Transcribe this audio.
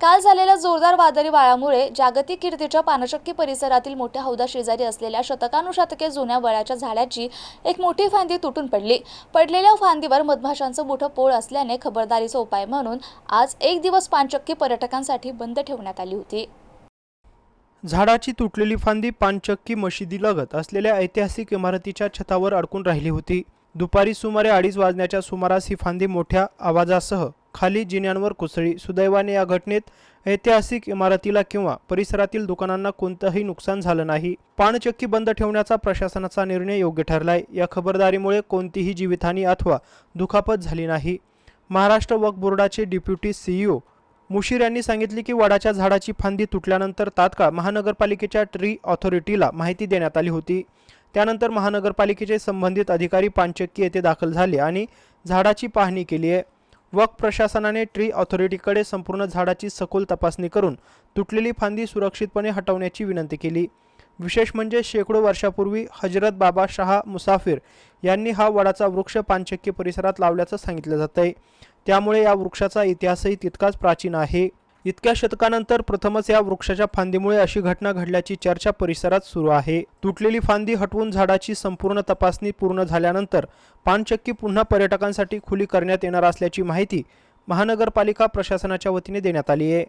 काल झालेल्या जोरदार वादळी वाऱ्यामुळे जागतिक कीर्तीच्या पानचक्की परिसरातील मोठ्या हौदाशेजारी असलेल्या शतकानुशतके जुन्या वडाच्या झाडाची एक मोठी फांदी तुटून पडली. पडलेल्या फांदीवर मधमाशांचं मोठं पोळ असल्याने खबरदारीचा उपाय म्हणून आज एक दिवस पानचक्की पर्यटकांसाठी बंद ठेवण्यात आली होती. झाडाची तुटलेली फांदी पानचक्की मशिदीलगत असलेल्या ऐतिहासिक इमारतीच्या छतावर अडकून राहिली होती. दुपारी सुमारे 2:30 वाजण्याच्या सुमारास ही फांदी मोठ्या आवाजासह खाली जिन्यांवर कोसळली. सुदैवाने या घटनेत ऐतिहासिक इमारतीला किंवा परिसरातील दुकानांना कोणतंही नुकसान झालं नाही. पानचक्की बंद ठेवण्याचा प्रशासनाचा निर्णय योग्य ठरलाय. या खबरदारीमुळे कोणतीही जीवितहानी अथवा दुखापत झाली नाही. महाराष्ट्र वक्फ बोर्डाचे डेप्युटी CEO मुशीर यांनी सांगितले की वडाच्या झाडाची फांदी तुटल्यानंतर तात्काळ महानगरपालिकेच्या ट्री ऑथॉरिटीला माहिती देण्यात आली होती. त्यानंतर महानगरपालिकेचे संबंधित अधिकारी पानचक्की येथे दाखल झाले आणि झाडाची पाहणी केली आहे. वक्फ प्रशासनाने ट्री ऑथॉरिटीकडे संपूर्ण झाडाची सखोल तपासणी करून तुटलेली फांदी सुरक्षितपणे हटवण्याची विनंती केली. विशेष म्हणजे शेकडो वर्षापूर्वी हजरत बाबा शाह मुसाफिर यांनी हा वडाचा वृक्ष पानचक्की परिसरात लावल्याचं सांगितलं जातंय. त्यामुळे या वृक्षाचा इतिहासही तितकाच प्राचीन आहे. इतक्या शतकानंतर प्रथमच या वृक्षाच्या फांदीमुळे अशी घटना घडल्याची चर्चा परिसरात सुरू आहे. तुटलेली फांदी हटवून झाडाची संपूर्ण तपासणी पूर्ण झाल्यानंतर पानचक्की पुन्हा पर्यटकांसाठी खुली करण्यात येणार असल्याची माहिती महानगरपालिका प्रशासनाच्या वतीने देण्यात आली आहे.